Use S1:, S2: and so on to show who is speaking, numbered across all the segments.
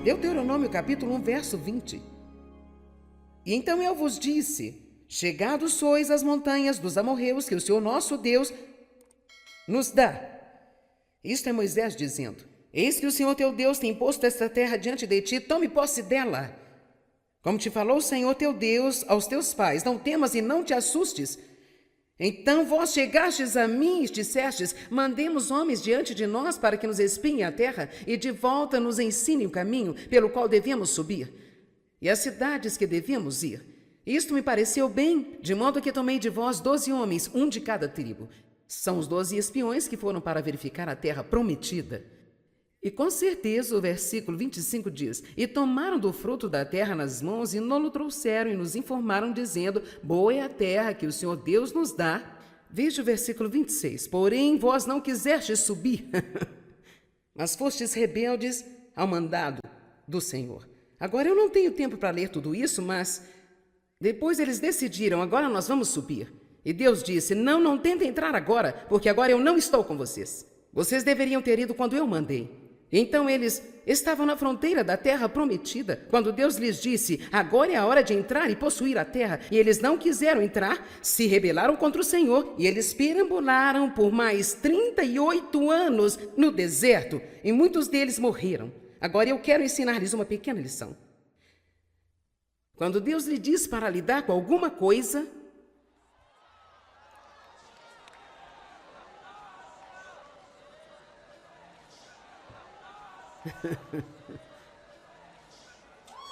S1: Deuteronômio capítulo 1, verso 20. E então eu vos disse: chegados sois às montanhas dos amorreus que o Senhor nosso Deus nos dá. Isto é Moisés dizendo: eis que o Senhor teu Deus tem posto esta terra diante de ti, tome posse dela. Como te falou o Senhor teu Deus aos teus pais, não temas e não te assustes. Então vós chegastes a mim e dissestes: mandemos homens diante de nós para que nos espiem a terra e de volta nos ensinem o caminho pelo qual devemos subir e as cidades que devemos ir. Isto me pareceu bem, de modo que tomei de vós 12 homens, um de cada tribo. São os 12 espiões que foram para verificar a terra prometida. E com certeza o versículo 25 diz: e tomaram do fruto da terra nas mãos e nolo trouxeram e nos informaram, dizendo: boa é a terra que o Senhor Deus nos dá. Veja o versículo 26. Porém, vós não quisestes subir, mas fostes rebeldes ao mandado do Senhor. Agora eu não tenho tempo para ler tudo isso, mas depois eles decidiram: agora nós vamos subir. E Deus disse: não tentem entrar agora, porque agora eu não estou com vocês. Vocês deveriam ter ido quando eu mandei. Então eles estavam na fronteira da terra prometida, quando Deus lhes disse: agora é a hora de entrar e possuir a terra. E eles não quiseram entrar, se rebelaram contra o Senhor, e eles perambularam por mais 38 anos no deserto, e muitos deles morreram. Agora eu quero ensinar-lhes uma pequena lição. Quando Deus lhe diz para lidar com alguma coisa,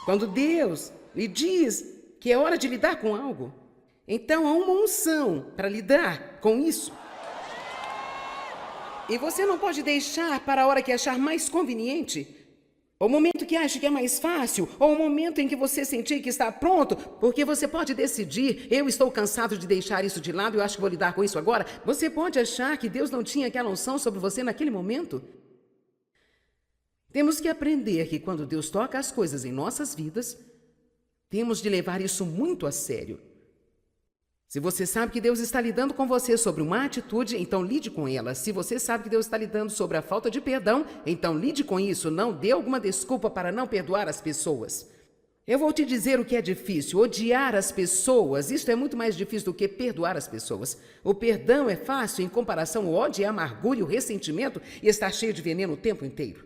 S1: quando Deus lhe diz que é hora de lidar com algo, então há uma unção para lidar com isso. E você não pode deixar para a hora que achar mais conveniente, ou o momento que acha que é mais fácil, ou o momento em que você sentir que está pronto, porque você pode decidir: eu estou cansado de deixar isso de lado, eu acho que vou lidar com isso agora. Você pode achar que Deus não tinha aquela unção sobre você naquele momento. Temos que aprender que quando Deus toca as coisas em nossas vidas, temos de levar isso muito a sério. Se você sabe que Deus está lidando com você sobre uma atitude, então lide com ela. Se você sabe que Deus está lidando sobre a falta de perdão, então lide com isso. Não dê alguma desculpa para não perdoar as pessoas. Eu vou te dizer o que é difícil: odiar as pessoas. Isso é muito mais difícil do que perdoar as pessoas. O perdão é fácil em comparação ao ódio, a amargura e o ressentimento, e está cheio de veneno o tempo inteiro.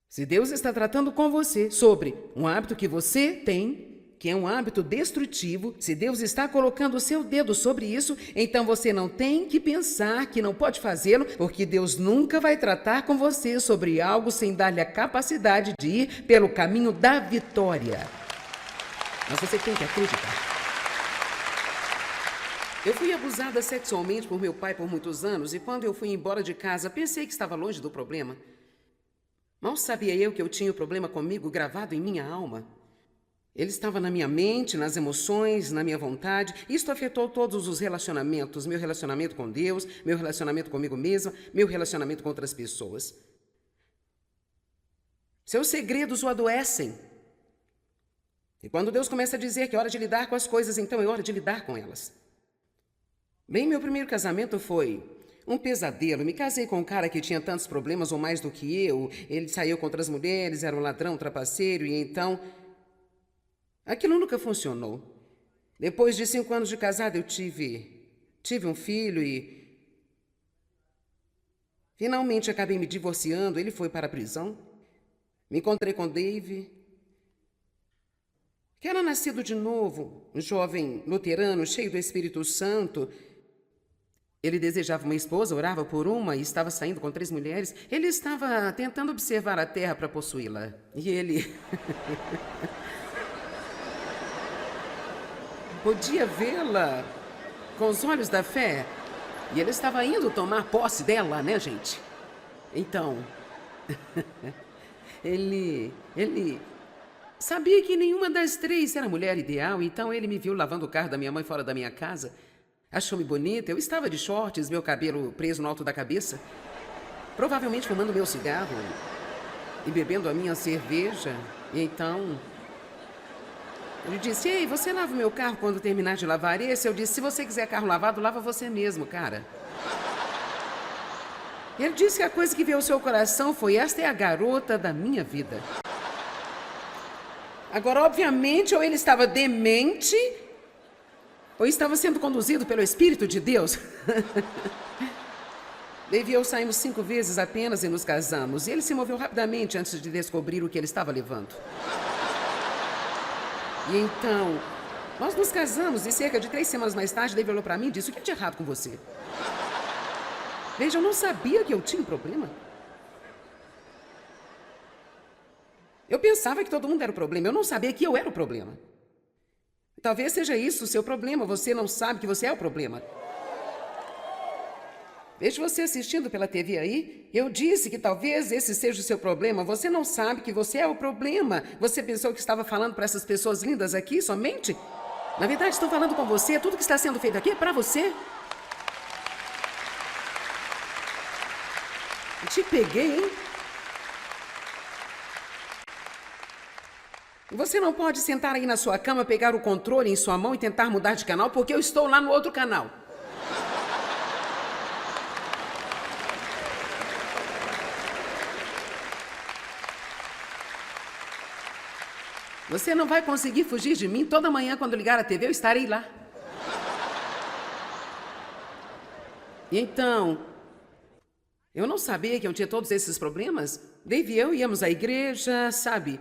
S1: Se Deus está tratando com você sobre um hábito que você tem, que é um hábito destrutivo, se Deus está colocando o seu dedo sobre isso, então você não tem que pensar que não pode fazê-lo, porque Deus nunca vai tratar com você sobre algo sem dar-lhe a capacidade de ir pelo caminho da vitória. Mas você tem que acreditar. Eu fui abusada sexualmente por meu pai por muitos anos, e quando eu fui embora de casa, pensei que estava longe do problema. Mal sabia eu que eu tinha o problema comigo gravado em minha alma. Ele estava na minha mente, nas emoções, na minha vontade. Isto afetou todos os relacionamentos: meu relacionamento com Deus, meu relacionamento comigo mesma, meu relacionamento com outras pessoas. Seus segredos o adoecem. E quando Deus começa a dizer que é hora de lidar com as coisas, então é hora de lidar com elas. Bem, meu primeiro casamento foi um pesadelo. Me casei com um cara que tinha tantos problemas ou mais do que eu. Ele saiu com outras mulheres, era um ladrão, um trapaceiro, e então aquilo nunca funcionou. Depois de 5 anos de casado, eu tive um filho e finalmente acabei me divorciando. Ele foi para a prisão. Me encontrei com Dave, que era nascido de novo, um jovem luterano, cheio do Espírito Santo. Ele desejava uma esposa, orava por uma e estava saindo com 3 mulheres. Ele estava tentando observar a terra para possuí-la. E ele podia vê-la com os olhos da fé. E ele estava indo tomar posse dela, né, gente? Então, ele sabia que nenhuma das 3 era a mulher ideal, então ele me viu lavando o carro da minha mãe fora da minha casa. Achou-me bonita. Eu estava de shorts, meu cabelo preso no alto da cabeça, provavelmente fumando meu cigarro e bebendo a minha cerveja. E então ele disse: ei, você lava o meu carro quando terminar de lavar esse? Eu disse: se você quiser carro lavado, lava você mesmo, cara. Ele disse que a coisa que veio ao seu coração foi: esta é a garota da minha vida. Agora, obviamente, ou ele estava demente, ou estava sendo conduzido pelo Espírito de Deus. Dave e eu saímos 5 vezes apenas e nos casamos. E ele se moveu rapidamente antes de descobrir o que ele estava levando. E então, nós nos casamos e cerca de 3 semanas mais tarde, Dave olhou para mim e disse: o que é de errado com você? Veja, eu não sabia que eu tinha um problema. Eu pensava que todo mundo era o problema. Eu não sabia que eu era o problema. Talvez seja isso o seu problema. Você não sabe que você é o problema. Vejo você assistindo pela TV aí. Eu disse que talvez esse seja o seu problema. Você não sabe que você é o problema. Você pensou que estava falando para essas pessoas lindas aqui somente? Na verdade, estou falando com você. Tudo que está sendo feito aqui é para você. Eu te peguei, hein? Você não pode sentar aí na sua cama, pegar o controle em sua mão e tentar mudar de canal, porque eu estou lá no outro canal. Você não vai conseguir fugir de mim. Toda manhã, quando ligar a TV, eu estarei lá. E então, eu não sabia que eu tinha todos esses problemas. Dave e eu íamos à igreja, sabe?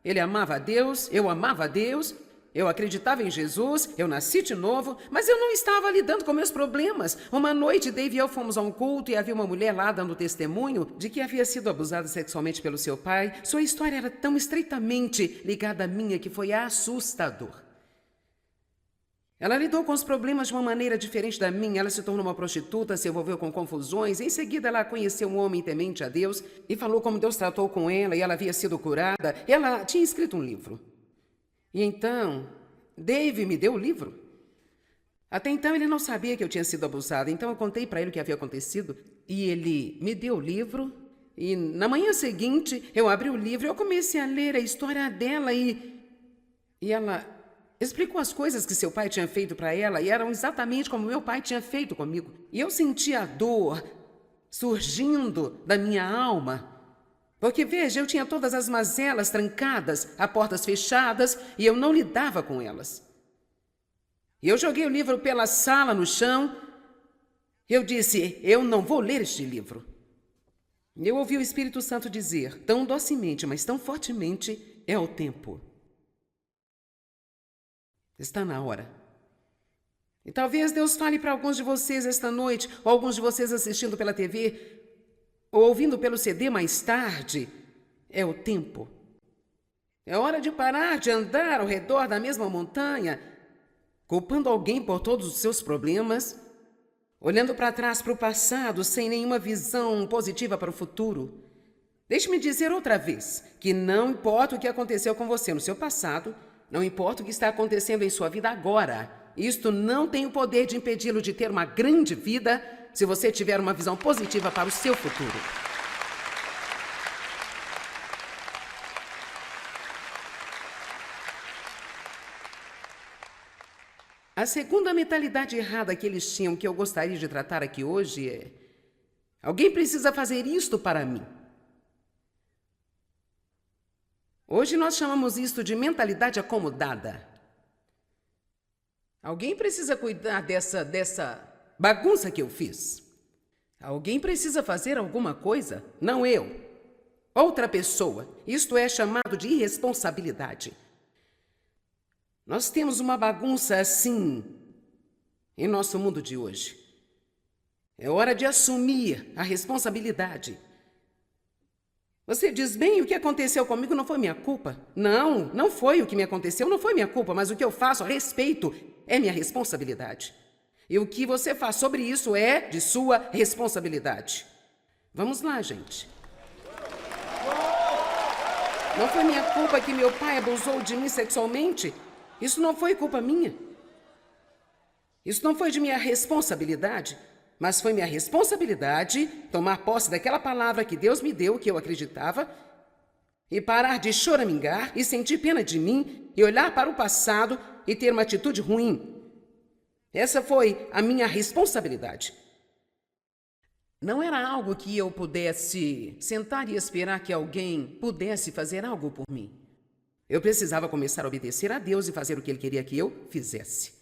S1: Ele amava a Deus, eu amava a Deus, eu acreditava em Jesus, eu nasci de novo, mas eu não estava lidando com meus problemas. Uma noite, Dave e eu fomos a um culto e havia uma mulher lá dando testemunho de que havia sido abusada sexualmente pelo seu pai. Sua história era tão estreitamente ligada à minha que foi assustador. Ela lidou com os problemas de uma maneira diferente da minha. Ela se tornou uma prostituta, se envolveu com confusões. Em seguida, ela conheceu um homem temente a Deus e falou como Deus tratou com ela e ela havia sido curada. Ela tinha escrito um livro. E então, Dave me deu o livro. Até então, ele não sabia que eu tinha sido abusada. Então, eu contei para ele o que havia acontecido e ele me deu o livro. E na manhã seguinte, eu abri o livro e eu comecei a ler a história dela e ela explicou as coisas que seu pai tinha feito para ela e eram exatamente como meu pai tinha feito comigo. E eu sentia a dor surgindo da minha alma. Porque, veja, eu tinha todas as mazelas trancadas, a portas fechadas, e eu não lidava com elas. E eu joguei o livro pela sala no chão. Eu disse: eu não vou ler este livro. E eu ouvi o Espírito Santo dizer, tão docemente, mas tão fortemente: é o tempo. Está na hora. E talvez Deus fale para alguns de vocês esta noite, ou alguns de vocês assistindo pela TV, ou ouvindo pelo CD mais tarde. É o tempo. É hora de parar de andar ao redor da mesma montanha, culpando alguém por todos os seus problemas, olhando para trás para o passado sem nenhuma visão positiva para o futuro. Deixe-me dizer outra vez que não importa o que aconteceu com você no seu passado, não importa o que está acontecendo em sua vida agora, isto não tem o poder de impedi-lo de ter uma grande vida se você tiver uma visão positiva para o seu futuro. A segunda mentalidade errada que eles tinham, que eu gostaria de tratar aqui hoje, é: alguém precisa fazer isto para mim. Hoje nós chamamos isto de mentalidade acomodada. Alguém precisa cuidar dessa bagunça que eu fiz. Alguém precisa fazer alguma coisa, não eu. Outra pessoa. Isto é chamado de irresponsabilidade. Nós temos uma bagunça assim em nosso mundo de hoje. É hora de assumir a responsabilidade. Você diz: bem, o que aconteceu comigo não foi minha culpa. Não, não foi o que me aconteceu, não foi minha culpa, mas o que eu faço a respeito é minha responsabilidade. E o que você faz sobre isso é de sua responsabilidade. Vamos lá, gente. Não foi minha culpa que meu pai abusou de mim sexualmente. Isso não foi culpa minha. Isso não foi de minha responsabilidade. Mas foi minha responsabilidade tomar posse daquela palavra que Deus me deu, que eu acreditava, e parar de choramingar e sentir pena de mim e olhar para o passado e ter uma atitude ruim. Essa foi a minha responsabilidade. Não era algo que eu pudesse sentar e esperar que alguém pudesse fazer algo por mim. Eu precisava começar a obedecer a Deus e fazer o que Ele queria que eu fizesse.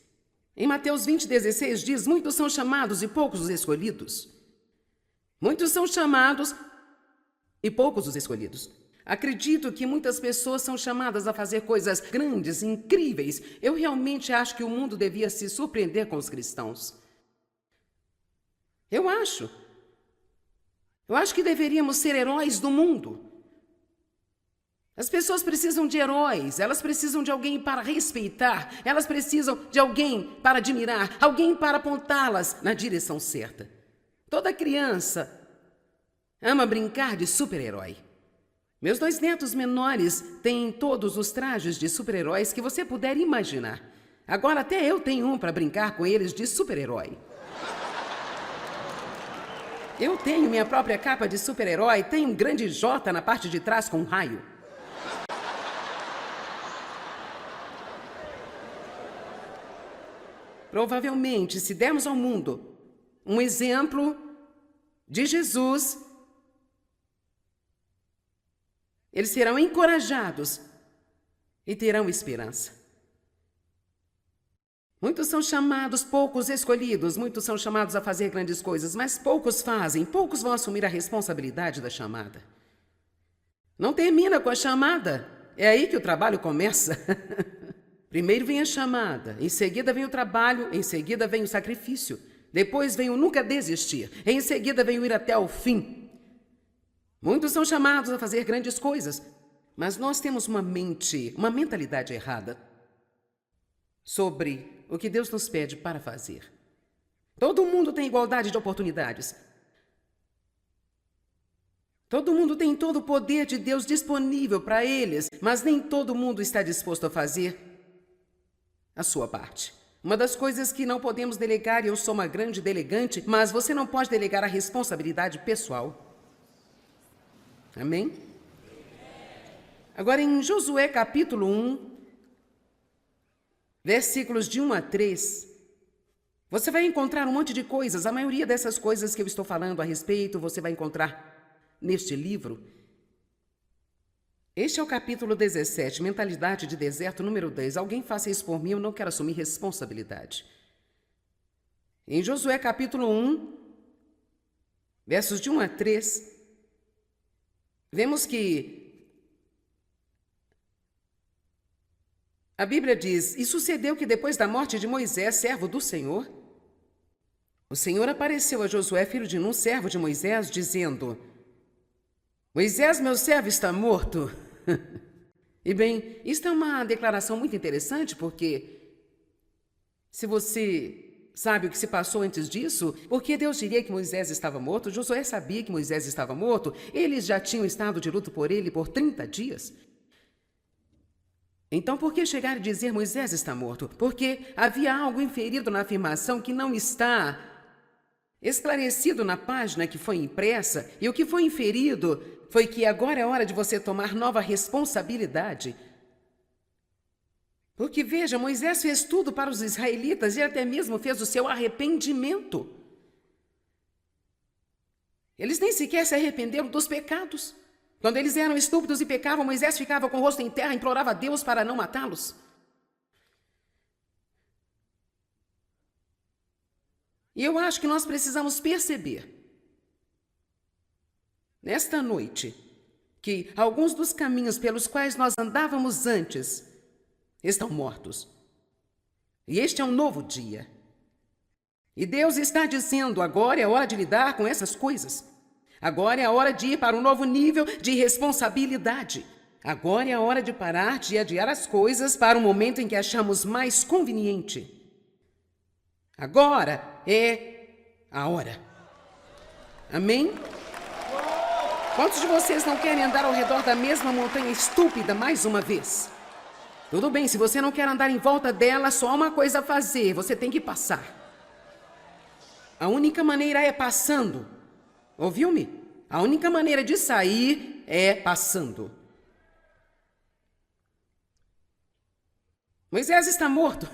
S1: Em Mateus 20:16 diz: muitos são chamados e poucos os escolhidos. Muitos são chamados e poucos os escolhidos. Acredito que muitas pessoas são chamadas a fazer coisas grandes, incríveis. Eu realmente acho que o mundo devia se surpreender com os cristãos. Eu acho que deveríamos ser heróis do mundo. As pessoas precisam de heróis, elas precisam de alguém para respeitar, elas precisam de alguém para admirar, alguém para apontá-las na direção certa. Toda criança ama brincar de super-herói. Meus 2 netos menores têm todos os trajes de super-heróis que você puder imaginar. Agora até eu tenho um para brincar com eles de super-herói. Eu tenho minha própria capa de super-herói, tenho um grande J na parte de trás com um raio. Provavelmente, se dermos ao mundo um exemplo de Jesus, eles serão encorajados e terão esperança. Muitos são chamados, poucos escolhidos, muitos são chamados a fazer grandes coisas, mas poucos fazem, poucos vão assumir a responsabilidade da chamada. Não termina com a chamada, é aí que o trabalho começa. Primeiro vem a chamada, em seguida vem o trabalho, em seguida vem o sacrifício, depois vem o nunca desistir, em seguida vem o ir até o fim. Muitos são chamados a fazer grandes coisas, mas nós temos uma mentalidade errada sobre o que Deus nos pede para fazer. Todo mundo tem igualdade de oportunidades. Todo mundo tem todo o poder de Deus disponível para eles, mas nem todo mundo está disposto a fazer a sua parte. Uma das coisas que não podemos delegar, e eu sou uma grande delegante, mas você não pode delegar a responsabilidade pessoal. Amém? Agora em Josué capítulo 1, versículos de 1 a 3, você vai encontrar um monte de coisas. A maioria dessas coisas que eu estou falando a respeito, você vai encontrar neste livro. Este é o capítulo 17, Mentalidade de Deserto, número 10. Alguém faça isso por mim, eu não quero assumir responsabilidade. Em Josué capítulo 1, versos de 1 a 3, vemos que a Bíblia diz: e sucedeu que depois da morte de Moisés, servo do Senhor, o Senhor apareceu a Josué, filho de Nun, servo de Moisés, dizendo: Moisés, meu servo, está morto. E bem, isto é uma declaração muito interessante, porque se você sabe o que se passou antes disso, porque Deus diria que Moisés estava morto? Josué sabia que Moisés estava morto, eles já tinham estado de luto por ele por 30 dias. Então, por que chegar e dizer Moisés está morto? Porque havia algo inferido na afirmação que não está esclarecido na página que foi impressa, e o que foi inferido foi que agora é hora de você tomar nova responsabilidade. Porque veja, Moisés fez tudo para os israelitas e até mesmo fez o seu arrependimento. Eles nem sequer se arrependeram dos pecados. Quando eles eram estúpidos e pecavam, Moisés ficava com o rosto em terra e implorava a Deus para não matá-los. E eu acho que nós precisamos perceber, nesta noite, que alguns dos caminhos pelos quais nós andávamos antes estão mortos. E este é um novo dia. E Deus está dizendo: agora é a hora de lidar com essas coisas. Agora é a hora de ir para um novo nível de responsabilidade. Agora é a hora de parar de adiar as coisas para o momento em que achamos mais conveniente. Agora é a hora. Amém? Quantos de vocês não querem andar ao redor da mesma montanha estúpida mais uma vez? Tudo bem, se você não quer andar em volta dela, só há uma coisa a fazer: você tem que passar. A única maneira é passando. Ouviu-me? A única maneira de sair é passando. Moisés está morto.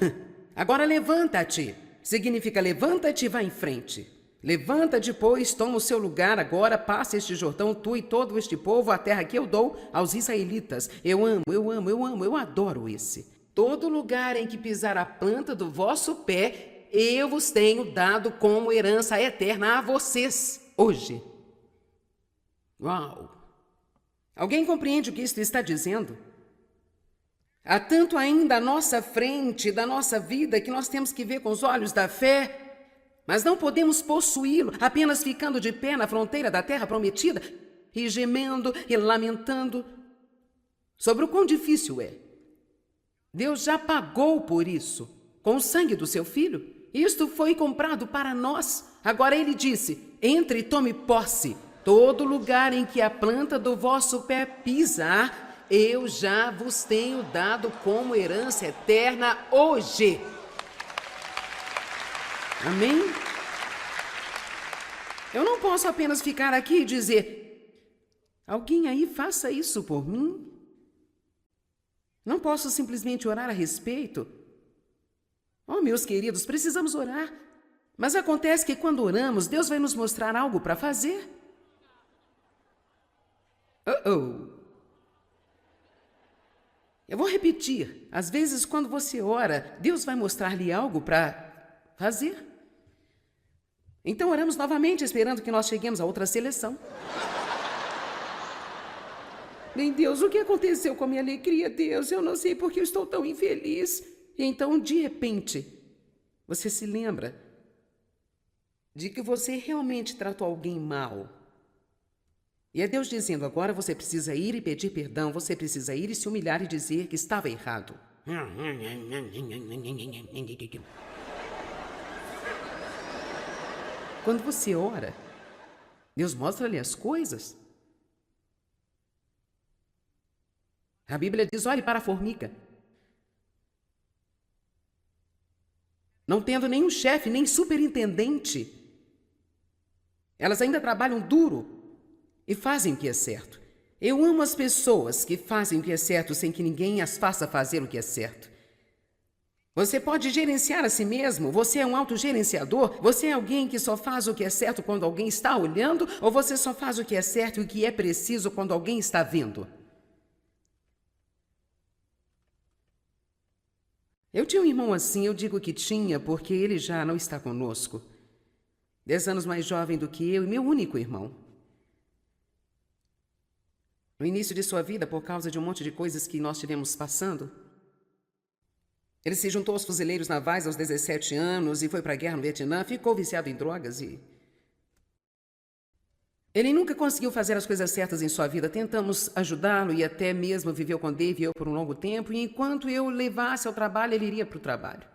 S1: Agora levanta-te. Significa levanta-te e vá em frente. Levanta depois, toma o seu lugar, agora passa este Jordão, tu e todo este povo, a terra que eu dou aos israelitas. Eu adoro esse. Todo lugar em que pisar a planta do vosso pé, eu vos tenho dado como herança eterna a vocês, hoje. Uau! Alguém compreende o que isto está dizendo? Há tanto ainda à nossa frente da nossa vida que nós temos que ver com os olhos da fé, mas não podemos possuí-lo apenas ficando de pé na fronteira da terra prometida e gemendo e lamentando sobre o quão difícil é. Deus já pagou por isso, com o sangue do seu Filho. Isto foi comprado para nós. Agora ele disse, entre e tome posse. Todo lugar em que a planta do vosso pé pisar, eu já vos tenho dado como herança eterna hoje. Amém? Eu não posso apenas ficar aqui e dizer, alguém aí faça isso por mim? Não posso simplesmente orar a respeito. Oh, meus queridos, precisamos orar. Mas acontece que quando oramos, Deus vai nos mostrar algo para fazer. Eu vou repetir. Às vezes, quando você ora, Deus vai mostrar-lhe algo para fazer. Então, oramos novamente, esperando que nós cheguemos a outra seleção. Bem, Deus, o que aconteceu com a minha alegria, Deus? Eu não sei porque eu estou tão infeliz. E então, de repente, você se lembra de que você realmente tratou alguém mal. E é Deus dizendo, agora você precisa ir e pedir perdão, você precisa ir e se humilhar e dizer que estava errado. Quando você ora, Deus mostra-lhe as coisas. A Bíblia diz, olhe para a formiga. Não tendo nenhum chefe, nem superintendente, elas ainda trabalham duro e fazem o que é certo. Eu amo as pessoas que fazem o que é certo sem que ninguém as faça fazer o que é certo. Você pode gerenciar a si mesmo? Você é um autogerenciador? Você é alguém que só faz o que é certo quando alguém está olhando? Ou você só faz o que é certo e o que é preciso quando alguém está vendo? Eu tinha um irmão assim, eu digo que tinha porque ele já não está conosco. 10 anos mais jovem do que eu e meu único irmão. No início de sua vida, por causa de um monte de coisas que nós tivemos passando, ele se juntou aos fuzileiros navais aos 17 anos e foi para a guerra no Vietnã, ficou viciado em drogas e... Ele nunca conseguiu fazer as coisas certas em sua vida. Tentamos ajudá-lo e até mesmo viveu com Dave e eu por um longo tempo, e enquanto eu levasse ao trabalho, ele iria para o trabalho.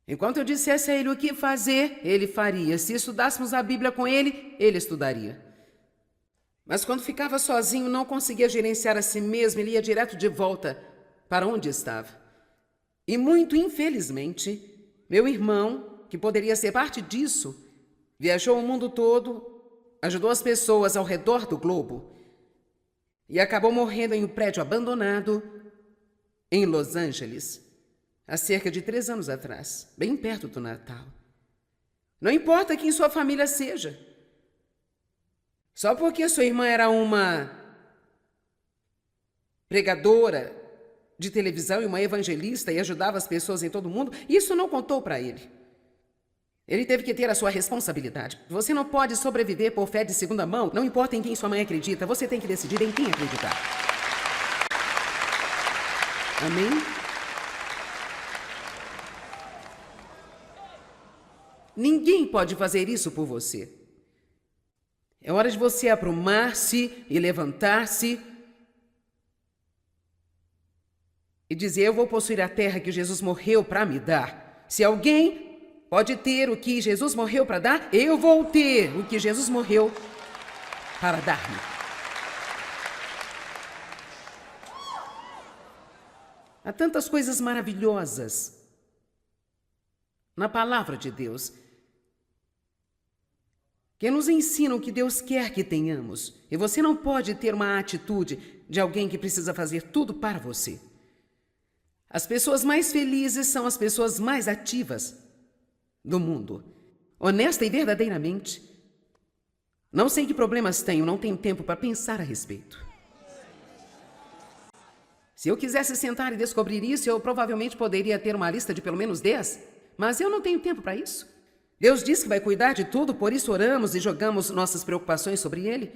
S1: Enquanto eu dissesse a ele o que fazer, ele faria. Se estudássemos a Bíblia com ele, ele estudaria. Mas quando ficava sozinho, não conseguia gerenciar a si mesmo, ele ia direto de volta para onde estava. E muito infelizmente, meu irmão, que poderia ser parte disso, viajou o mundo todo, ajudou as pessoas ao redor do globo e acabou morrendo em um prédio abandonado em Los Angeles, há cerca de 3 anos atrás, bem perto do Natal. Não importa quem sua família seja. Só porque sua irmã era uma pregadora de televisão e uma evangelista e ajudava as pessoas em todo o mundo, isso não contou para ele. Ele teve que ter a sua responsabilidade. Você não pode sobreviver por fé de segunda mão, não importa em quem sua mãe acredita, você tem que decidir em quem acreditar. Amém? Ninguém pode fazer isso por você. É hora de você aprumar-se e levantar-se e dizer, eu vou possuir a terra que Jesus morreu para me dar. Se alguém pode ter o que Jesus morreu para dar, eu vou ter o que Jesus morreu para dar-me. Há tantas coisas maravilhosas na palavra de Deus que nos ensinam o que Deus quer que tenhamos. E você não pode ter uma atitude de alguém que precisa fazer tudo para você. As pessoas mais felizes são as pessoas mais ativas do mundo. honesta e verdadeiramente. Não sei que problemas tenho, não tenho tempo para pensar a respeito. Se eu quisesse sentar e descobrir isso, eu provavelmente poderia ter uma lista de pelo menos 10, mas eu não tenho tempo para isso. Deus diz que vai cuidar de tudo, por isso oramos e jogamos nossas preocupações sobre Ele.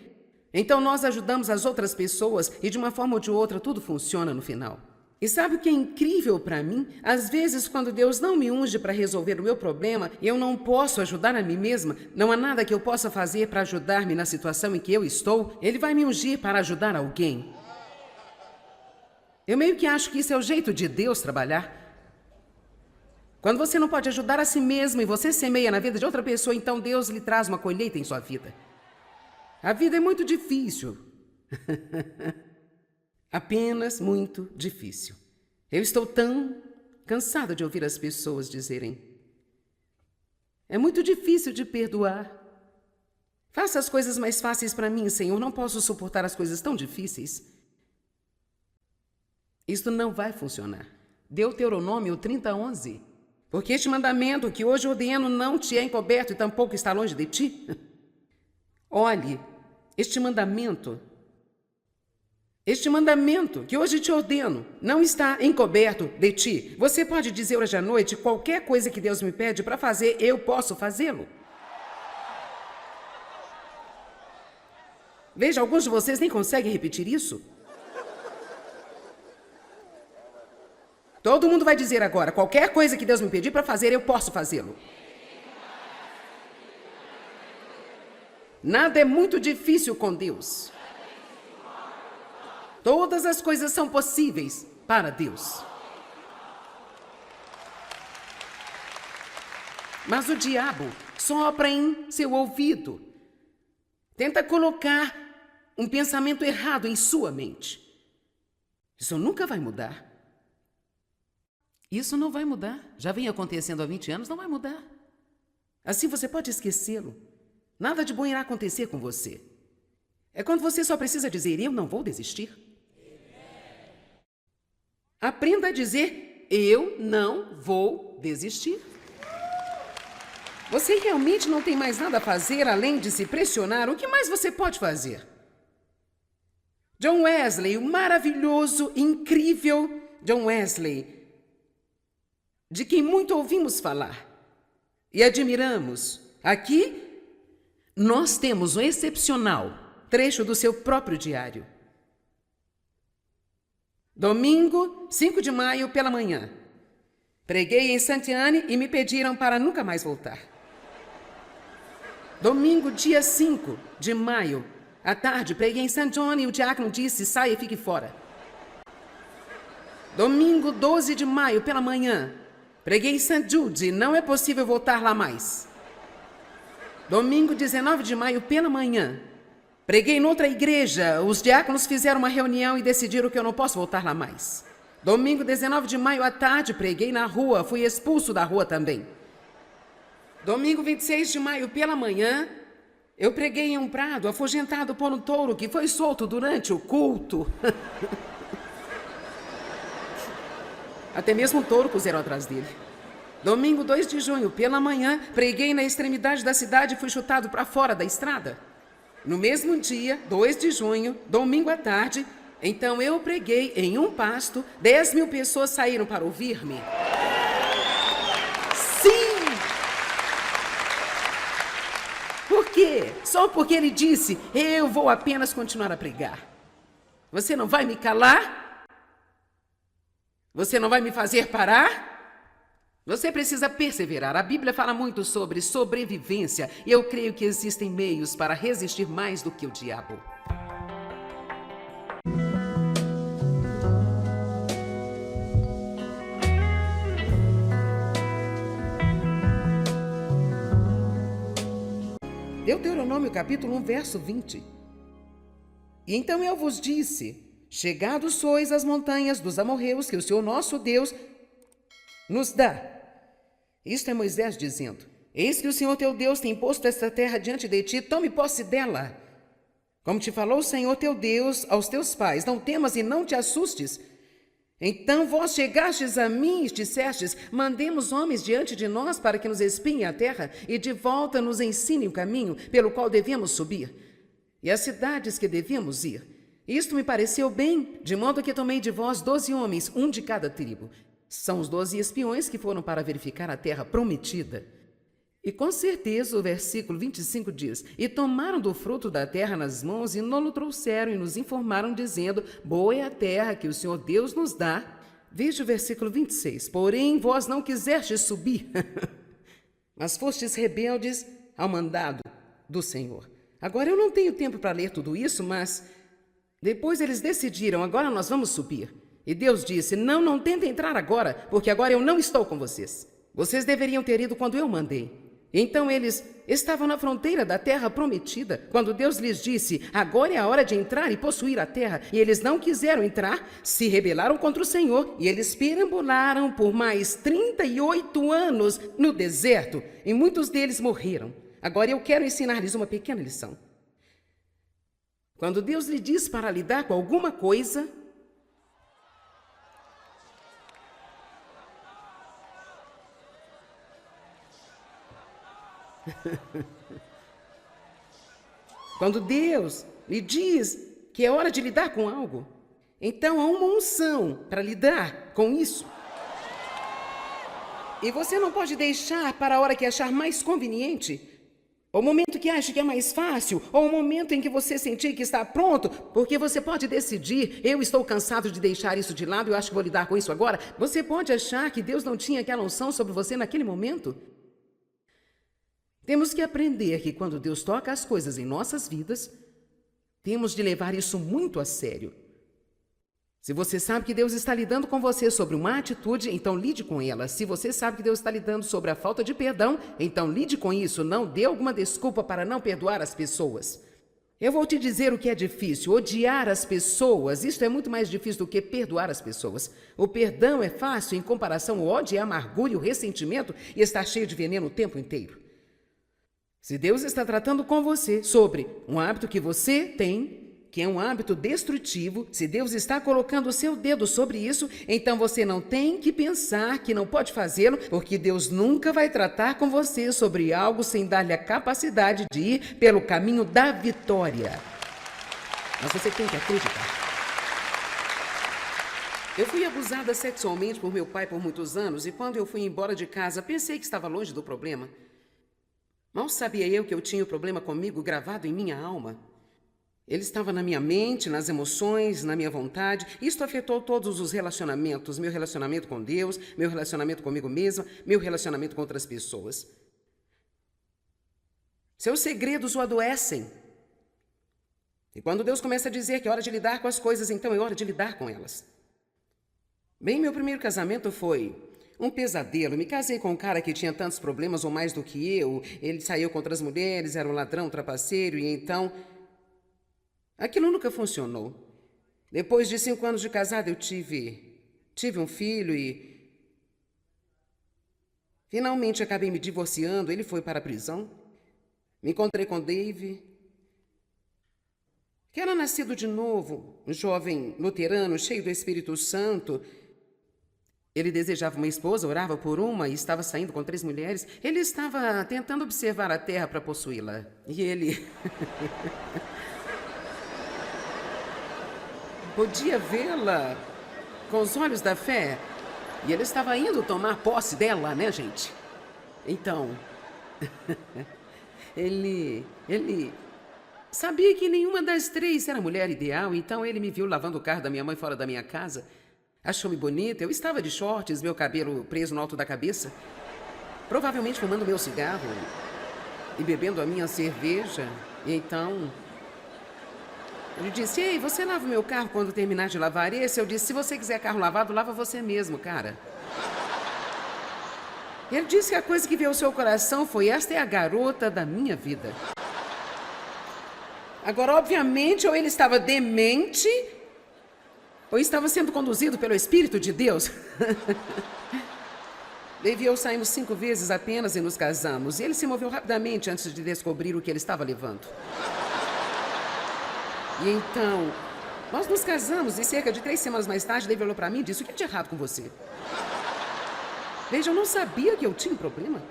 S1: Então nós ajudamos as outras pessoas e de uma forma ou de outra tudo funciona no final. E sabe o que é incrível para mim? Às vezes, quando Deus não me unge para resolver o meu problema, eu não posso ajudar a mim mesma, não há nada que eu possa fazer para ajudar-me na situação em que eu estou, Ele vai me ungir para ajudar alguém. Eu meio que acho que isso é o jeito de Deus trabalhar. Quando você não pode ajudar a si mesmo e você semeia na vida de outra pessoa, então Deus lhe traz uma colheita em sua vida. A vida é muito difícil. Apenas muito difícil. Eu estou tão cansada de ouvir as pessoas dizerem: é muito difícil de perdoar. Faça as coisas mais fáceis para mim, Senhor. Não posso suportar as coisas tão difíceis. Isto não vai funcionar. Deuteronômio 30:11. Porque este mandamento que hoje ordeno não te é encoberto e tampouco está longe de ti. Olhe, este mandamento que hoje te ordeno não está encoberto de ti. Você pode dizer hoje à noite: qualquer coisa que Deus me pede para fazer, eu posso fazê-lo. Veja, alguns de vocês nem conseguem repetir isso. Todo mundo vai dizer agora: qualquer coisa que Deus me pedir para fazer, eu posso fazê-lo. Nada é muito difícil com Deus. Todas as coisas são possíveis para Deus. Mas o diabo sopra em seu ouvido. Tenta colocar um pensamento errado em sua mente. Isso nunca vai mudar. Isso não vai mudar. Já vem acontecendo há 20 anos, não vai mudar. Assim você pode esquecê-lo. Nada de bom irá acontecer com você. É quando você só precisa dizer: eu não vou desistir. Aprenda a dizer: eu não vou desistir. Você realmente não tem mais nada a fazer além de se pressionar. O que mais você pode fazer? John Wesley, o maravilhoso, incrível John Wesley, de quem muito ouvimos falar e admiramos. Aqui, nós temos um excepcional trecho do seu próprio diário. Domingo, 5 de maio, pela manhã. Preguei em Saint-Anne e me pediram para nunca mais voltar. Domingo, dia 5 de maio, à tarde, preguei em St. John e o diácono disse: saia e fique fora. Domingo, 12 de maio, pela manhã, preguei em St. Jude e não é possível voltar lá mais. Domingo, 19 de maio, pela manhã, preguei noutra igreja, os diáconos fizeram uma reunião e decidiram que eu não posso voltar lá mais. Domingo, 19 de maio, à tarde, preguei na rua, fui expulso da rua também. Domingo, 26 de maio, pela manhã, eu preguei em um prado, afugentado por um touro que foi solto durante o culto. Até mesmo um touro puseram atrás dele. Domingo, 2 de junho, pela manhã, preguei na extremidade da cidade e fui chutado para fora da estrada. No mesmo dia, 2 de junho, domingo à tarde, então eu preguei em um pasto, 10.000 pessoas saíram para ouvir-me. Sim! Por quê? Só porque ele disse: eu vou apenas continuar a pregar. Você não vai me calar? Você não vai me fazer parar? Você precisa perseverar. A Bíblia fala muito sobre sobrevivência e eu creio que existem meios para resistir mais do que o diabo. Deuteronômio capítulo 1, verso 20. E então eu vos disse: chegados sois às montanhas dos amorreus que o Senhor nosso Deus nos dá. Isto é Moisés dizendo: eis que o Senhor teu Deus tem posto esta terra diante de ti, tome posse dela. Como te falou o Senhor teu Deus aos teus pais, não temas e não te assustes, Então vós chegastes a mim e dissestes: mandemos homens diante de nós para que nos espiem a terra e de volta nos ensinem o caminho pelo qual devemos subir e as cidades que devemos ir. Isto me pareceu bem, de modo que tomei de vós 12 homens, um de cada tribo. São os 12 espiões que foram para verificar a terra prometida. E com certeza o versículo 25 diz: e tomaram do fruto da terra nas mãos e nos trouxeram e nos informaram, dizendo: boa é a terra que o Senhor Deus nos dá. Veja o versículo 26. Porém, vós não quisestes subir, mas fostes rebeldes ao mandado do Senhor. Agora, eu não tenho tempo para ler tudo isso, mas depois eles decidiram: agora nós vamos subir. E Deus disse: não tentem entrar agora, porque agora eu não estou com vocês. Vocês deveriam ter ido quando eu mandei. Então eles estavam na fronteira da terra prometida, quando Deus lhes disse: agora é a hora de entrar e possuir a terra. E eles não quiseram entrar, se rebelaram contra o Senhor, e eles perambularam por mais 38 anos no deserto, e muitos deles morreram. Agora eu quero ensinar-lhes uma pequena lição. Quando Deus lhe diz para lidar com alguma coisa, quando Deus lhe diz que é hora de lidar com algo, então há uma unção para lidar com isso. E você não pode deixar para a hora que achar mais conveniente, ou o momento que acha que é mais fácil, ou o momento em que você sentir que está pronto, porque você pode decidir: eu estou cansado de deixar isso de lado, eu acho que vou lidar com isso agora. Você pode achar que Deus não tinha aquela unção sobre você naquele momento. Temos que aprender que quando Deus toca as coisas em nossas vidas, temos de levar isso muito a sério. Se você sabe que Deus está lidando com você sobre uma atitude, então lide com ela. Se você sabe que Deus está lidando sobre a falta de perdão, então lide com isso. Não dê alguma desculpa para não perdoar as pessoas. Eu vou te dizer o que é difícil: odiar as pessoas. Isto é muito mais difícil do que perdoar as pessoas. O perdão é fácil em comparação ao ódio, a amargura e o ressentimento, e está cheio de veneno o tempo inteiro. Se Deus está tratando com você sobre um hábito que você tem, que é um hábito destrutivo, se Deus está colocando o seu dedo sobre isso, então você não tem que pensar que não pode fazê-lo, porque Deus nunca vai tratar com você sobre algo sem dar-lhe a capacidade de ir pelo caminho da vitória. Mas você tem que acreditar. Eu fui abusada sexualmente por meu pai por muitos anos, e quando eu fui embora de casa, pensei que estava longe do problema. Mal sabia eu que eu tinha o problema comigo gravado em minha alma. Ele estava na minha mente, nas emoções, na minha vontade. Isto afetou todos os relacionamentos: meu relacionamento com Deus, meu relacionamento comigo mesma, meu relacionamento com outras pessoas. Seus segredos o adoecem. E quando Deus começa a dizer que é hora de lidar com as coisas, então é hora de lidar com elas. Bem, meu primeiro casamento foi um pesadelo. Me casei com um cara que tinha tantos problemas ou mais do que eu. Ele saiu com outras mulheres, era um ladrão, trapaceiro, e então aquilo nunca funcionou. Depois de 5 anos de casado, eu tive um filho e finalmente acabei me divorciando. Ele foi para a prisão. Me encontrei com Dave, que era nascido de novo, um jovem luterano, cheio do Espírito Santo. Ele desejava uma esposa, orava por uma e estava saindo com 3 mulheres. Ele estava tentando observar a terra para possuí-la. E ele podia vê-la com os olhos da fé. E ele estava indo tomar posse dela, né, gente? Então, ele sabia que nenhuma das 3 era a mulher ideal. Então ele me viu lavando o carro da minha mãe fora da minha casa. Achou-me bonita. Eu estava de shorts, meu cabelo preso no alto da cabeça, provavelmente fumando meu cigarro e bebendo a minha cerveja. E então ele disse: ei, você lava o meu carro quando terminar de lavar esse? Eu disse: se você quiser carro lavado, lava você mesmo, cara. E ele disse que a coisa que veio ao seu coração foi: esta é a garota da minha vida. Agora, obviamente, ou ele estava demente, ou estava sendo conduzido pelo Espírito de Deus. Dave e eu saímos 5 vezes apenas e nos casamos. E ele se moveu rapidamente antes de descobrir o que ele estava levando. E então, Nós nos casamos e cerca de 3 semanas mais tarde, David olhou para mim e disse: o que é de errado com você? Veja, eu não sabia que eu tinha um problema.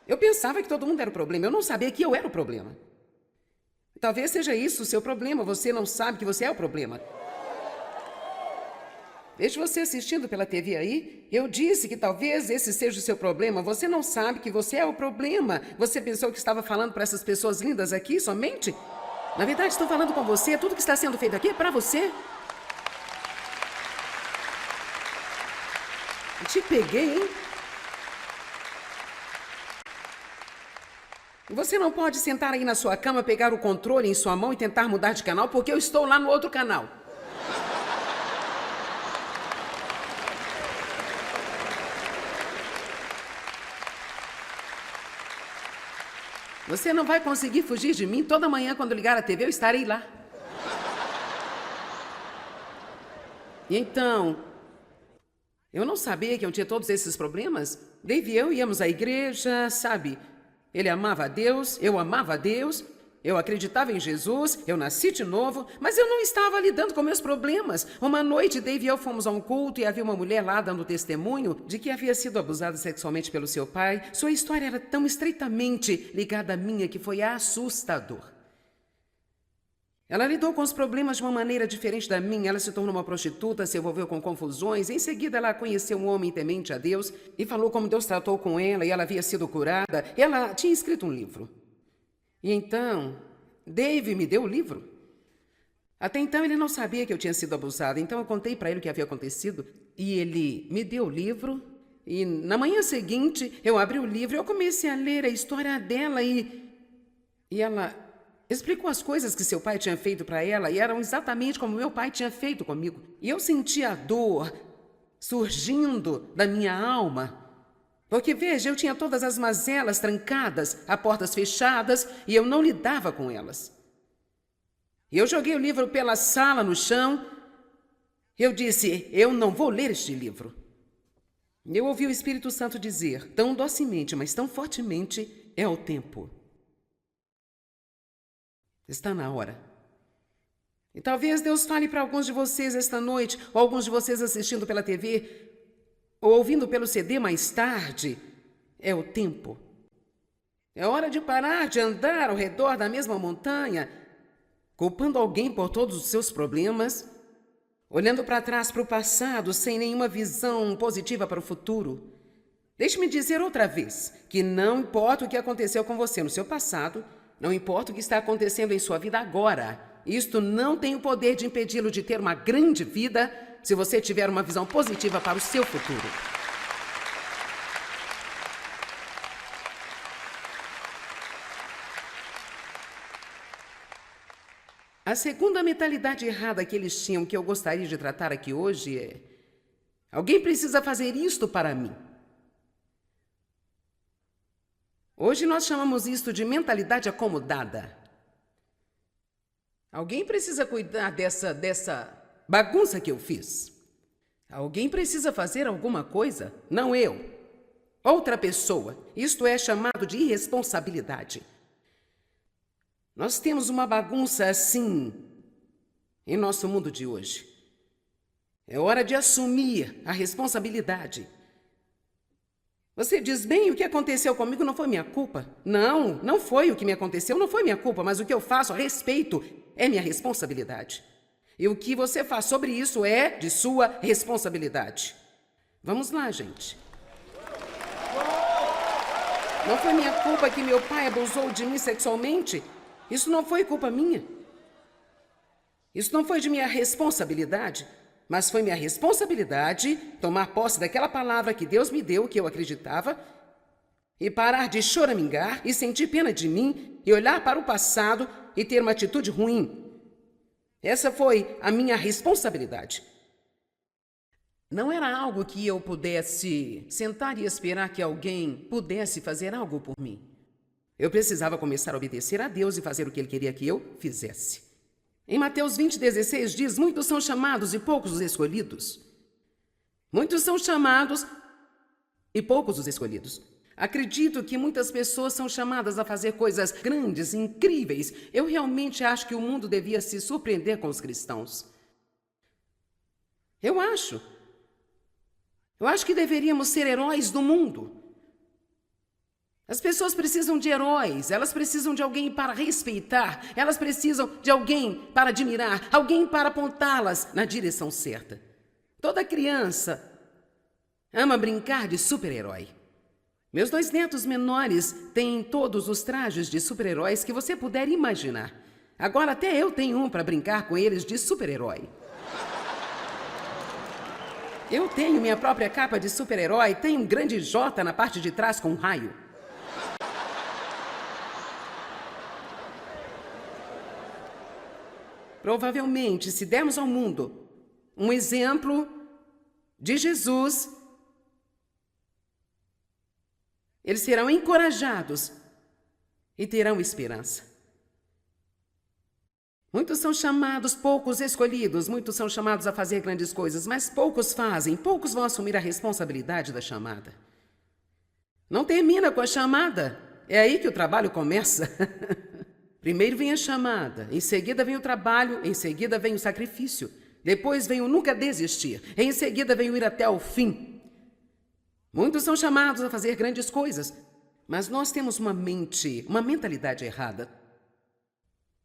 S1: Eu pensava que todo mundo era o problema. Eu não sabia que eu era o problema. Talvez seja isso o seu problema. Você não sabe que você é o problema. Vejo você assistindo pela TV aí. Eu disse que talvez esse seja o seu problema. Você não sabe que você é o problema. Você pensou que estava falando para essas pessoas lindas aqui somente? Na verdade, estou falando com você. Tudo que está sendo feito aqui é para você. Eu te peguei, hein? Você não pode sentar aí na sua cama, pegar o controle em sua mão e tentar mudar de canal, porque eu estou lá no outro canal. Você não vai conseguir fugir de mim. Toda manhã, quando ligar a TV, eu estarei lá. E então, eu não sabia que eu tinha todos esses problemas. Dave e eu íamos à igreja, sabe? Ele amava a Deus, eu amava a Deus, eu acreditava em Jesus, eu nasci de novo, mas eu não estava lidando com meus problemas. Uma noite, Dave e eu fomos a um culto e havia uma mulher lá dando testemunho de que havia sido abusada sexualmente pelo seu pai. Sua história era tão estreitamente ligada à minha que foi assustador. Ela lidou com os problemas de uma maneira diferente da minha. Ela se tornou uma prostituta, se envolveu com confusões. Em seguida, ela conheceu um homem temente a Deus e falou como Deus tratou com ela e ela havia sido curada. Ela tinha escrito um livro. E então, Dave me deu o livro. Até então, ele não sabia que eu tinha sido abusada. Então, eu contei para ele o que havia acontecido e ele me deu o livro. E na manhã seguinte, eu abri o livro e eu comecei a ler a história dela e ela explicou as coisas que seu pai tinha feito para ela e eram exatamente como meu pai tinha feito comigo. E eu sentia a dor surgindo da minha alma. Porque, veja, eu tinha todas as mazelas trancadas, a portas fechadas, e eu não lidava com elas. E eu joguei o livro pela sala no chão. Eu disse: eu não vou ler este livro. Eu ouvi o Espírito Santo dizer, tão docemente, mas tão fortemente: é o tempo. Está na hora. E talvez Deus fale para alguns de vocês esta noite, ou alguns de vocês assistindo pela TV, ou ouvindo pelo CD mais tarde. É o tempo. É hora de parar de andar ao redor da mesma montanha, culpando alguém por todos os seus problemas, olhando para trás para o passado sem nenhuma visão positiva para o futuro. Deixe-me dizer outra vez que não importa o que aconteceu com você no seu passado, não importa o que está acontecendo em sua vida agora, isto não tem o poder de impedi-lo de ter uma grande vida se você tiver uma visão positiva para o seu futuro. A segunda mentalidade errada que eles tinham, que eu gostaria de tratar aqui hoje, é: alguém precisa fazer isto para mim. Hoje nós chamamos isto de mentalidade acomodada. Alguém precisa cuidar dessa bagunça que eu fiz. Alguém precisa fazer alguma coisa, não eu. Outra pessoa. Isto é chamado de irresponsabilidade. Nós temos uma bagunça assim em nosso mundo de hoje. É hora de assumir a responsabilidade. Você diz: bem, o que aconteceu comigo não foi minha culpa. Não, não foi o que me aconteceu, não foi minha culpa, mas o que eu faço a respeito é minha responsabilidade. E o que você faz sobre isso é de sua responsabilidade. Vamos lá, gente. Não foi minha culpa que meu pai abusou de mim sexualmente. Isso não foi culpa minha. Isso não foi de minha responsabilidade. Mas foi minha responsabilidade tomar posse daquela palavra que Deus me deu, que eu acreditava, e parar de choramingar e sentir pena de mim e olhar para o passado e ter uma atitude ruim. Essa foi a minha responsabilidade. Não era algo que eu pudesse sentar e esperar que alguém pudesse fazer algo por mim. Eu precisava começar a obedecer a Deus e fazer o que Ele queria que eu fizesse. Em Mateus 20:16 diz: muitos são chamados e poucos os escolhidos. Muitos são chamados e poucos os escolhidos. Acredito que muitas pessoas são chamadas a fazer coisas grandes, incríveis. Eu realmente acho que o mundo devia se surpreender com os cristãos. Eu acho. Eu acho que deveríamos ser heróis do mundo. As pessoas precisam de heróis, elas precisam de alguém para respeitar, elas precisam de alguém para admirar, alguém para apontá-las na direção certa. Toda criança ama brincar de super-herói. Meus 2 netos menores têm todos os trajes de super-heróis que você puder imaginar. Agora até eu tenho um para brincar com eles de super-herói. Eu tenho minha própria capa de super-herói, tenho um grande J na parte de trás com um raio. Provavelmente, se dermos ao mundo um exemplo de Jesus, eles serão encorajados e terão esperança. Muitos são chamados, poucos escolhidos, muitos são chamados a fazer grandes coisas, mas poucos fazem, poucos vão assumir a responsabilidade da chamada. Não termina com a chamada, é aí que o trabalho começa. Primeiro vem a chamada, em seguida vem o trabalho, em seguida vem o sacrifício, depois vem o nunca desistir, em seguida vem o ir até o fim. Muitos são chamados a fazer grandes coisas, mas nós temos uma mentalidade errada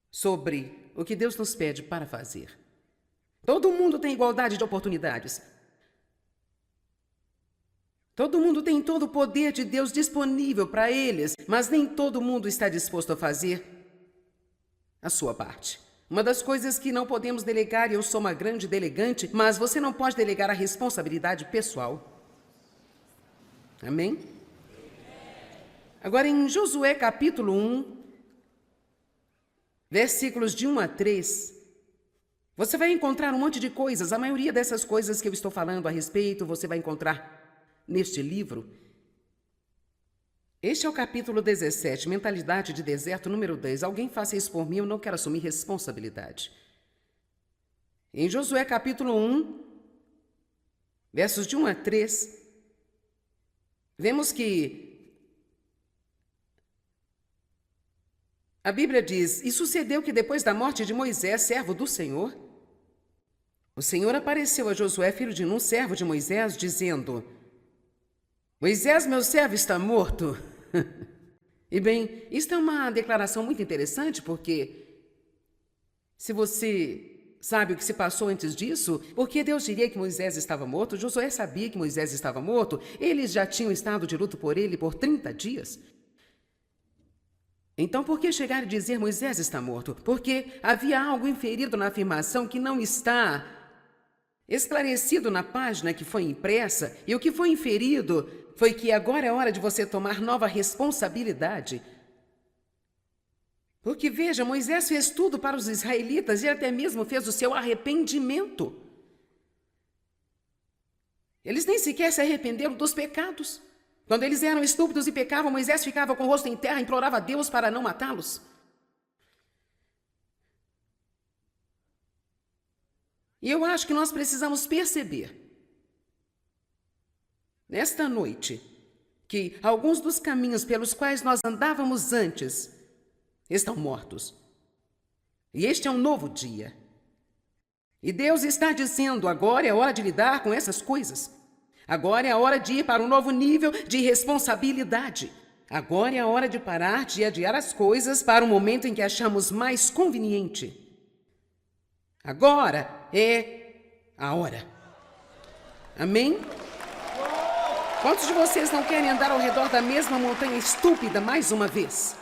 S1: sobre o que Deus nos pede para fazer. Todo mundo tem igualdade de oportunidades. Todo mundo tem todo o poder de Deus disponível para eles, mas nem todo mundo está disposto a fazer a sua parte. Uma das coisas que não podemos delegar, e eu sou uma grande delegante, mas você não pode delegar a responsabilidade pessoal. Amém? Agora em Josué capítulo 1, versículos de 1 a 3, você vai encontrar um monte de coisas. A maioria dessas coisas que eu estou falando a respeito, você vai encontrar neste livro. Este é o capítulo 17, mentalidade de deserto, número 10. Alguém faça isso por mim, eu não quero assumir responsabilidade. Em Josué capítulo 1, versos de 1 a 3, vemos que a Bíblia diz: E sucedeu que depois da morte de Moisés, servo do Senhor, o Senhor apareceu a Josué, filho de Nun, servo de Moisés, dizendo: Moisés, meu servo, está morto. E bem, isto é uma declaração muito interessante, porque se você sabe o que se passou antes disso, porque Deus diria que Moisés estava morto, Josué sabia que Moisés estava morto, eles já tinham estado de luto por ele por 30 dias. Então, por que chegar e dizer Moisés está morto? Porque havia algo inferido na afirmação que não está esclarecido na página que foi impressa, e o que foi inferido foi que agora é hora de você tomar nova responsabilidade. Porque veja, Moisés fez tudo para os israelitas e até mesmo fez o seu arrependimento. Eles nem sequer se arrependeram dos pecados. Quando eles eram estúpidos e pecavam, Moisés ficava com o rosto em terra e implorava a Deus para não matá-los. E eu acho que nós precisamos perceber, nesta noite, que alguns dos caminhos pelos quais nós andávamos antes estão mortos. E este é um novo dia. E Deus está dizendo: agora é hora de lidar com essas coisas. Agora é a hora de ir para um novo nível de responsabilidade. Agora é a hora de parar de adiar as coisas para o momento em que achamos mais conveniente. Agora é a hora. Amém? Quantos de vocês não querem andar ao redor da mesma montanha estúpida mais uma vez?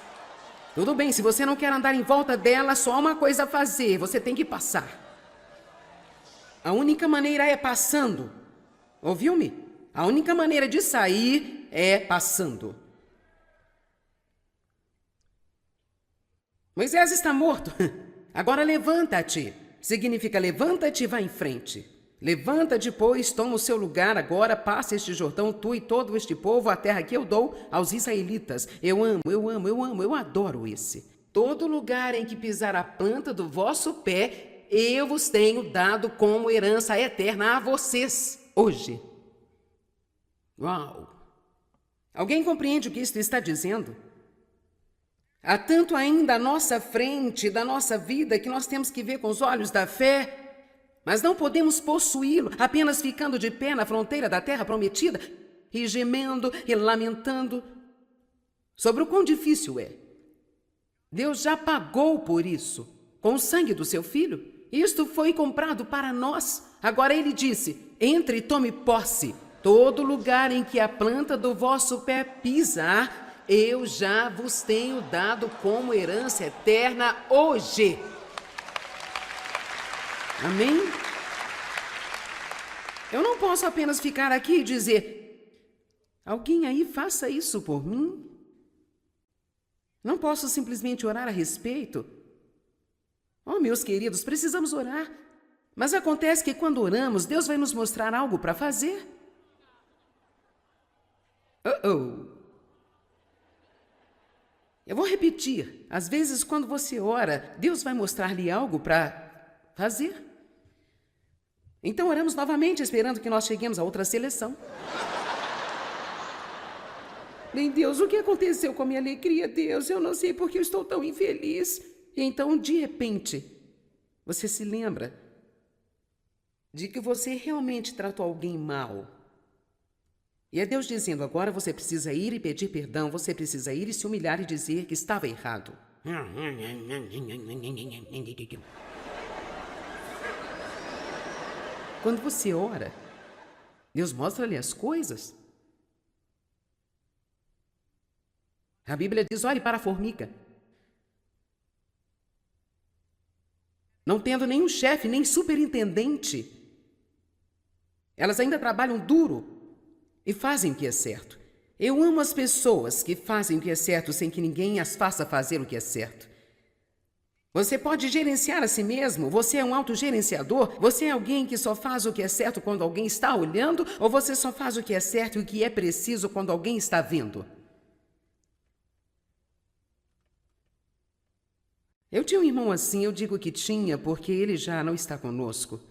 S1: Tudo bem, se você não quer andar em volta dela, só há uma coisa a fazer: você tem que passar. A única maneira é passando. Ouviu-me? A única maneira de sair é passando. Moisés está morto. Agora levanta-te. Significa levanta-te e vá em frente. Levanta-te, pois, toma o seu lugar agora, passa este Jordão, tu e todo este povo, a terra que eu dou aos israelitas. Eu adoro esse. Todo lugar em que pisar a planta do vosso pé, eu vos tenho dado como herança eterna a vocês hoje. Uau! Alguém compreende o que isto está dizendo? Há tanto ainda à nossa frente da nossa vida que nós temos que ver com os olhos da fé, mas não podemos possuí-lo apenas ficando de pé na fronteira da terra prometida e gemendo e lamentando sobre o quão difícil é. Deus já pagou por isso, com o sangue do seu Filho. Isto foi comprado para nós. Agora ele disse: entre e tome posse. Todo lugar em que a planta do vosso pé pisar, eu já vos tenho dado como herança eterna hoje. Amém? Eu não posso apenas ficar aqui e dizer: alguém aí faça isso por mim. Não posso simplesmente orar a respeito. Oh, meus queridos, precisamos orar. Mas acontece que quando oramos, Deus vai nos mostrar algo para fazer. Eu vou repetir. Às vezes, quando você ora, Deus vai mostrar-lhe algo para fazer. Então, oramos novamente, esperando que nós cheguemos a outra seleção. Bem, Deus, o que aconteceu com a minha alegria, Deus? Eu não sei porque eu estou tão infeliz. E então, de repente, você se lembra de que você realmente tratou alguém mal. E é Deus dizendo: agora você precisa ir e pedir perdão, você precisa ir e se humilhar e dizer que estava errado. Quando você ora, Deus mostra-lhe as coisas. A Bíblia diz: olhe para a formiga. Não tendo nenhum chefe, nem superintendente, elas ainda trabalham duro e fazem o que é certo. Eu amo as pessoas que fazem o que é certo sem que ninguém as faça fazer o que é certo. Você pode gerenciar a si mesmo, você é um autogerenciador, você é alguém que só faz o que é certo quando alguém está olhando, ou você só faz o que é certo e o que é preciso quando alguém está vendo? Eu tinha um irmão assim, eu digo que tinha porque ele já não está conosco.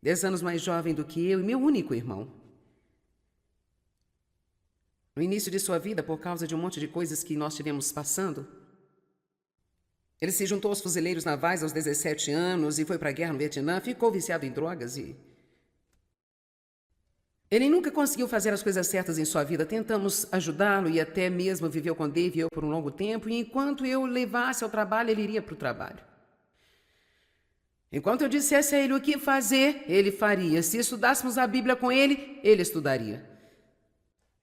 S1: 10 anos mais jovem do que eu e meu único irmão. No início de sua vida, por causa de um monte de coisas que nós tivemos passando, ele se juntou aos fuzileiros navais aos 17 anos e foi para a guerra no Vietnã, ficou viciado em drogas e... Ele nunca conseguiu fazer as coisas certas em sua vida. Tentamos ajudá-lo e até mesmo viveu com Dave e eu por um longo tempo, e enquanto eu levasse ao trabalho, ele iria para o trabalho. Enquanto eu dissesse a ele o que fazer, ele faria. Se estudássemos a Bíblia com ele, ele estudaria.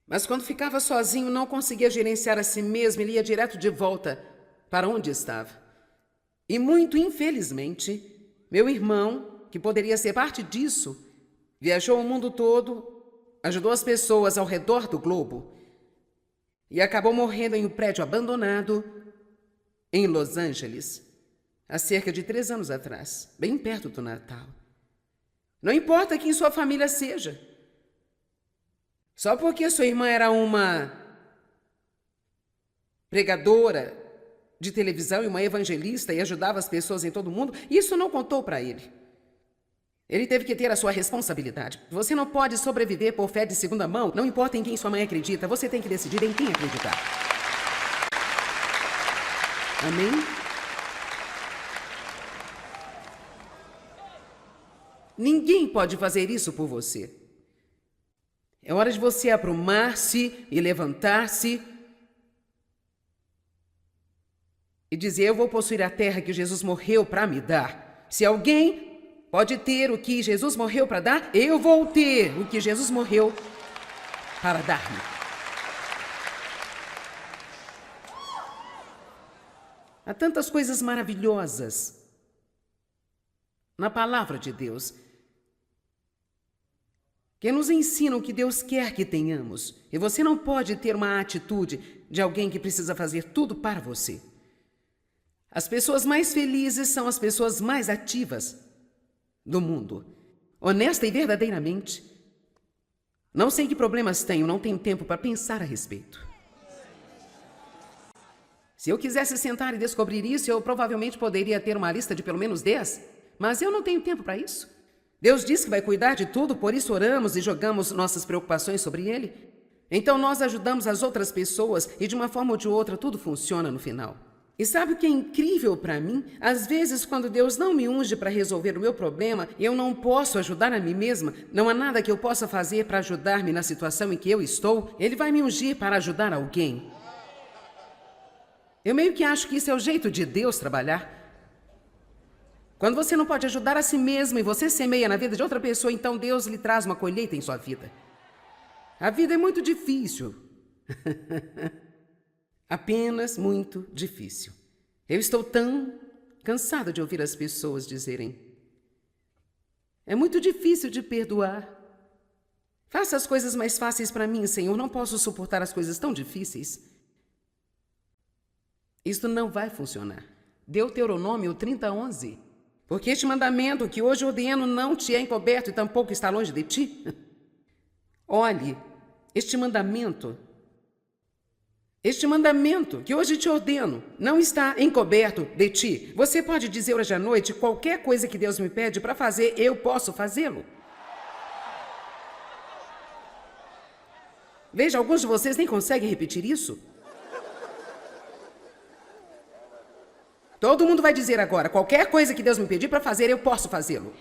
S1: Mas quando ficava sozinho, não conseguia gerenciar a si mesmo, ele ia direto de volta para onde estava. E muito infelizmente, meu irmão, que poderia ser parte disso, viajou o mundo todo, ajudou as pessoas ao redor do globo e acabou morrendo em um prédio abandonado em Los Angeles, há cerca de 3 anos atrás, bem perto do Natal. Não importa quem sua família seja. Só porque sua irmã era uma pregadora de televisão e uma evangelista e ajudava as pessoas em todo o mundo, isso não contou para ele. Ele teve que ter a sua responsabilidade. Você não pode sobreviver por fé de segunda mão. Não importa em quem sua mãe acredita, você tem que decidir em quem acreditar. Amém? Ninguém pode fazer isso por você. É hora de você aprumar-se e levantar-se e dizer: eu vou possuir a terra que Jesus morreu para me dar. Se alguém pode ter o que Jesus morreu para dar, eu vou ter o que Jesus morreu para dar-me. Há tantas coisas maravilhosas na palavra de Deus que nos ensinam o que Deus quer que tenhamos. E você não pode ter uma atitude de alguém que precisa fazer tudo para você. As pessoas mais felizes são as pessoas mais ativas do mundo, honesta e verdadeiramente. Não sei que problemas tenho, não tenho tempo para pensar a respeito. Se eu quisesse sentar e descobrir isso, eu provavelmente poderia ter uma lista de pelo menos 10, mas eu não tenho tempo para isso. Deus diz que vai cuidar de tudo, por isso oramos e jogamos nossas preocupações sobre Ele. Então nós ajudamos as outras pessoas e de uma forma ou de outra tudo funciona no final. E sabe o que é incrível para mim? Às vezes, quando Deus não me unge para resolver o meu problema, eu não posso ajudar a mim mesma, não há nada que eu possa fazer para ajudar-me na situação em que eu estou, Ele vai me ungir para ajudar alguém. Eu meio que acho que isso é o jeito de Deus trabalhar. Quando você não pode ajudar a si mesmo e você semeia na vida de outra pessoa, então Deus lhe traz uma colheita em sua vida. A vida é muito difícil. Apenas muito difícil. Eu estou tão cansada de ouvir as pessoas dizerem: é muito difícil de perdoar. Faça as coisas mais fáceis para mim, Senhor. Não posso suportar as coisas tão difíceis. Isto não vai funcionar. Deuteronômio 30:11. Porque este mandamento que hoje ordeno não te é encoberto e tampouco está longe de ti. Olhe, este mandamento que hoje te ordeno não está encoberto de ti. Você pode dizer hoje à noite: qualquer coisa que Deus me pede para fazer, eu posso fazê-lo. Veja, alguns de vocês nem conseguem repetir isso. Todo mundo vai dizer agora: qualquer coisa que Deus me pedir para fazer, eu posso fazê-lo.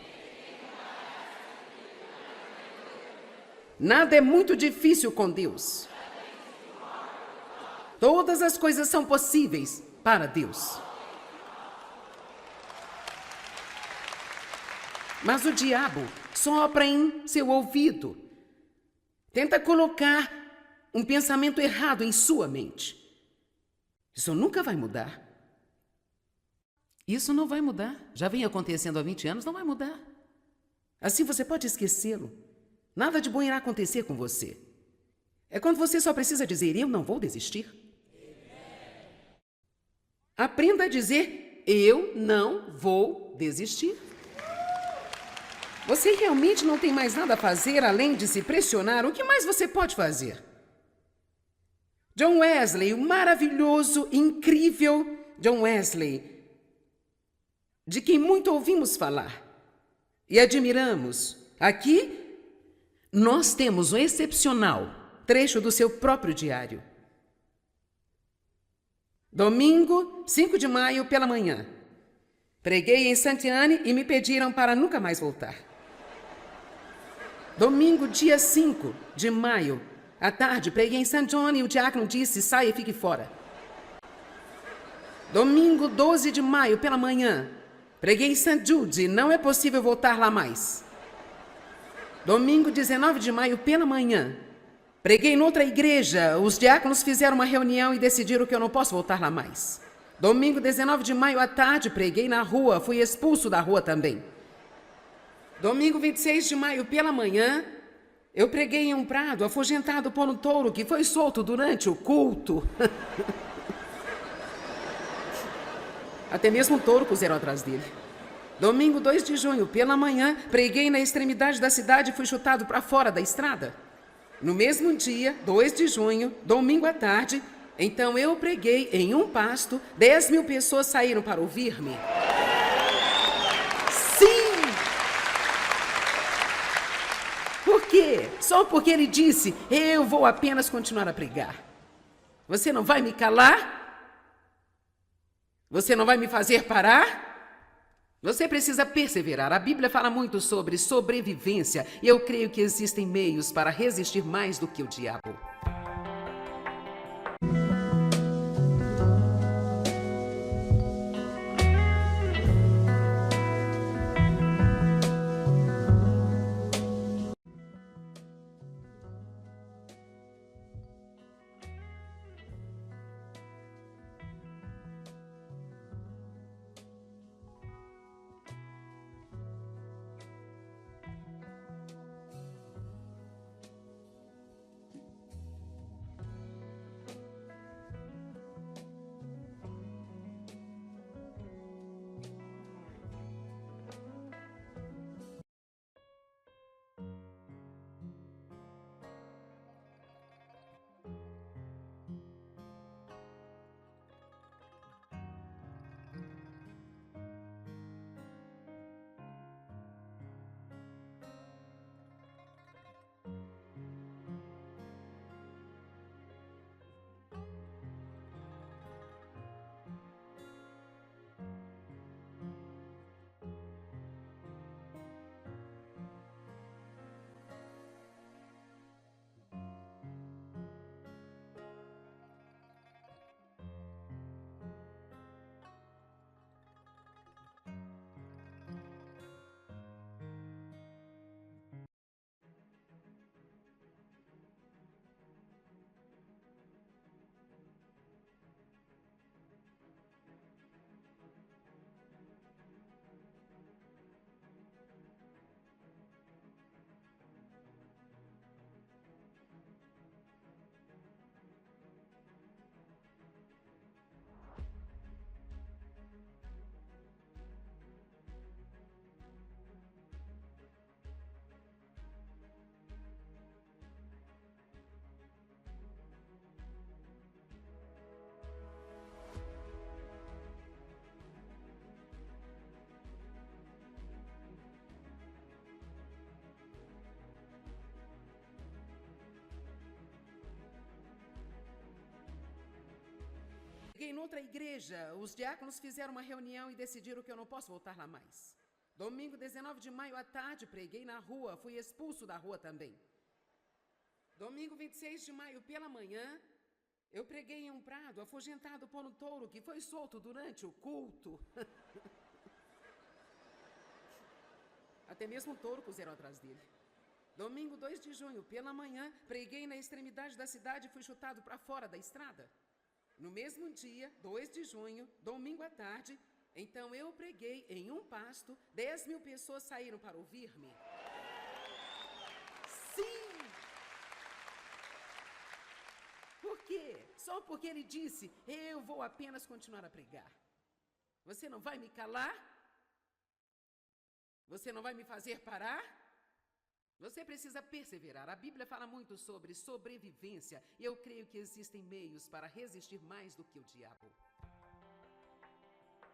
S1: Nada é muito difícil com Deus. Todas as coisas são possíveis para Deus. Mas o diabo sopra em seu ouvido. Tenta colocar um pensamento errado em sua mente. Isso nunca vai mudar. Isso não vai mudar. Já vem acontecendo há 20 anos, não vai mudar. Assim você pode esquecê-lo. Nada de bom irá acontecer com você. É quando você só precisa dizer: eu não vou desistir. Aprenda a dizer: eu não vou desistir. Você realmente não tem mais nada a fazer além de se pressionar. O que mais você pode fazer? John Wesley, o maravilhoso, incrível John Wesley, de quem muito ouvimos falar e admiramos. Aqui, nós temos um excepcional trecho do seu próprio diário. Domingo, 5 de maio, pela manhã. Preguei em Saint-Anne e me pediram para nunca mais voltar. Domingo, dia 5 de maio, à tarde, preguei em St. John e o diácono disse: saia e fique fora. Domingo, 12 de maio, pela manhã, preguei em St. Jude, não é possível voltar lá mais. Domingo, 19 de maio, pela manhã, preguei noutra igreja, os diáconos fizeram uma reunião e decidiram que eu não posso voltar lá mais. Domingo, 19 de maio, à tarde, preguei na rua, fui expulso da rua também. Domingo, 26 de maio, pela manhã, eu preguei em um prado, afugentado por um touro que foi solto durante o culto. Até mesmo um touro puseram atrás dele. Domingo, 2 de junho, pela manhã, preguei na extremidade da cidade e fui chutado para fora da estrada. No mesmo dia, 2 de junho, domingo à tarde, então eu preguei em um pasto, 10.000 pessoas saíram para ouvir-me. Sim! Por quê? Só porque ele disse: eu vou apenas continuar a pregar. Você não vai me calar? Você não vai me fazer parar? Você precisa perseverar. A Bíblia fala muito sobre sobrevivência e eu creio que existem meios para resistir mais do que o diabo. Preguei noutra igreja. Os diáconos fizeram uma reunião e decidiram que eu não posso voltar lá mais. Domingo 19 de maio à tarde, preguei na rua. Fui expulso da rua também. Domingo 26 de maio pela manhã, eu preguei em um prado, afugentado por um touro que foi solto durante o culto. Até mesmo um touro puseram atrás dele. Domingo 2 de junho, pela manhã, preguei na extremidade da cidade e fui chutado para fora da estrada. No mesmo dia, 2 de junho, domingo à tarde, então eu preguei em um pasto, 10.000 pessoas saíram para ouvir-me. Sim! Por quê? Só porque ele disse, eu vou apenas continuar a pregar. Você não vai me calar? Você não vai me fazer parar? Você precisa perseverar. A Bíblia fala muito sobre sobrevivência e eu creio que existem meios para resistir mais do que o diabo.